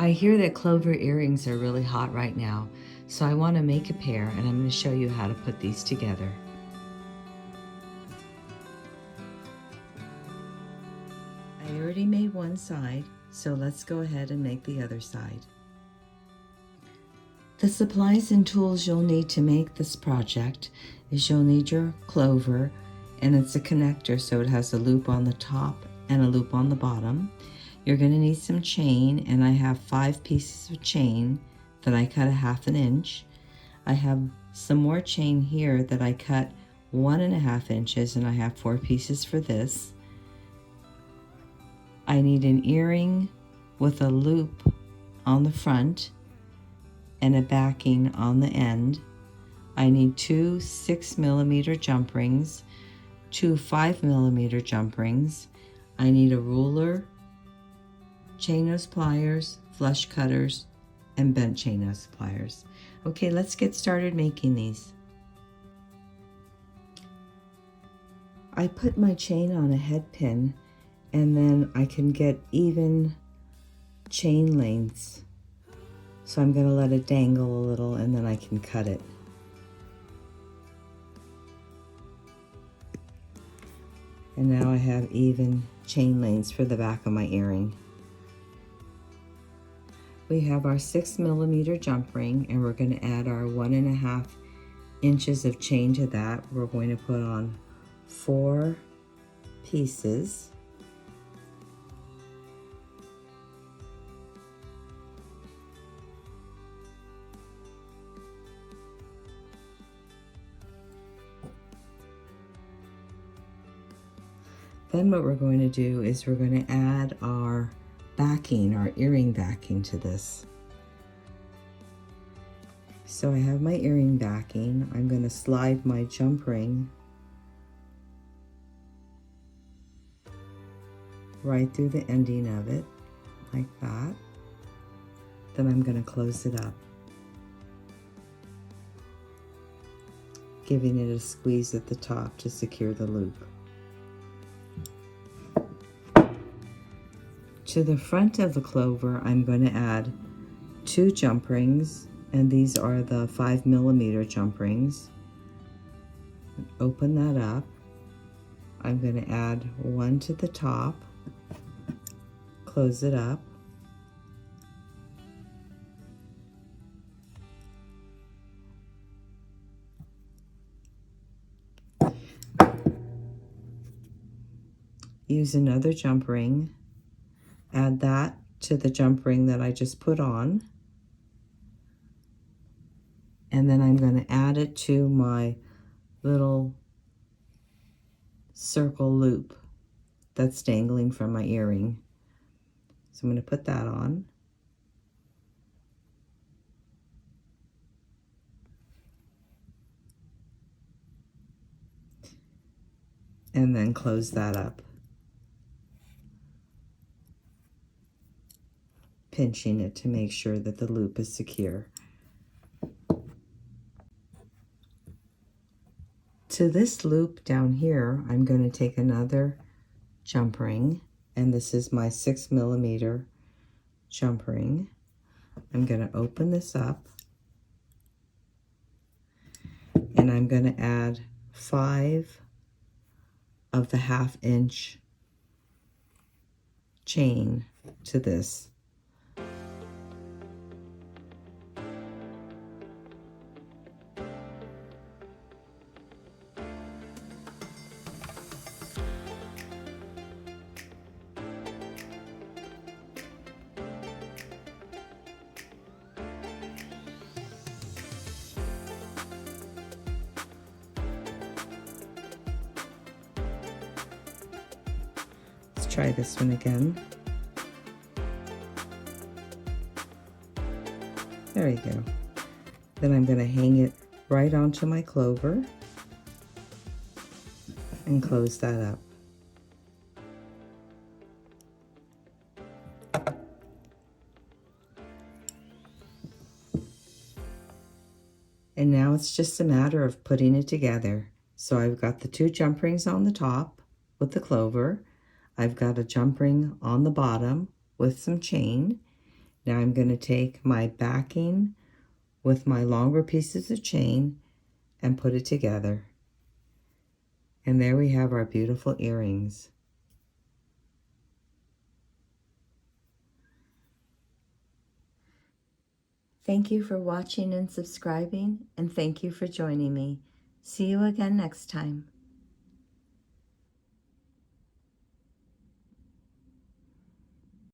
I hear that Clover earrings are really hot right now, so I want to make a pair and I'm going to show you how to put these together. I already made one side, so let's go ahead and make the other side. The supplies and tools you'll need to make this project is you'll need your clover, and it's a connector, so it has a loop on the top and a loop on the bottom. You're going to need some chain, and I have 5 pieces of chain that I cut 1/2 inch. I have some more chain here that I cut 1.5 inches, and I have 4 pieces for this. I need an earring with a loop on the front and a backing on the end. I need 2 6mm jump rings, 2 5mm jump rings. I need a ruler, chain nose pliers, flush cutters, and bent chain nose pliers. Okay, let's get started making these. I put my chain on a head pin, and then I can get even chain lengths. So I'm going to let it dangle a little, and then I can cut it. And now I have even chain lengths for the back of my earring. We have our 6mm jump ring, and we're going to add our 1.5 inches of chain to that. We're going to put on 4 pieces. Then what we're going to do is we're going to add our backing, our earring backing to this. So I have my earring backing. I'm going to slide my jump ring right through the ending of it, like that. Then I'm going to close it up, giving it a squeeze at the top to secure the loop. To the front of the clover, I'm going to add 2 jump rings, and these are the 5mm jump rings. Open that up. I'm going to add 1 to the top, close it up, use another jump ring, add that to the jump ring that I just put on, and then I'm going to add it to my little circle loop that's dangling from my earring. So I'm going to put that on. And then close that up, pinching it to make sure that the loop is secure. To this loop down here, I'm going to take another jump ring, and this is my 6mm jump ring. I'm going to open this up, and I'm going to add 5 of the 1/2 inch chain to this. Try this one again. There you go. Then I'm going to hang it right onto my clover and close that up. And now it's just a matter of putting it together. So I've got the 2 jump rings on the top with the clover. I've got a jump ring on the bottom with some chain. Now I'm going to take my backing with my longer pieces of chain and put it together. And there we have our beautiful earrings. Thank you for watching and subscribing, and thank you for joining me. See you again next time.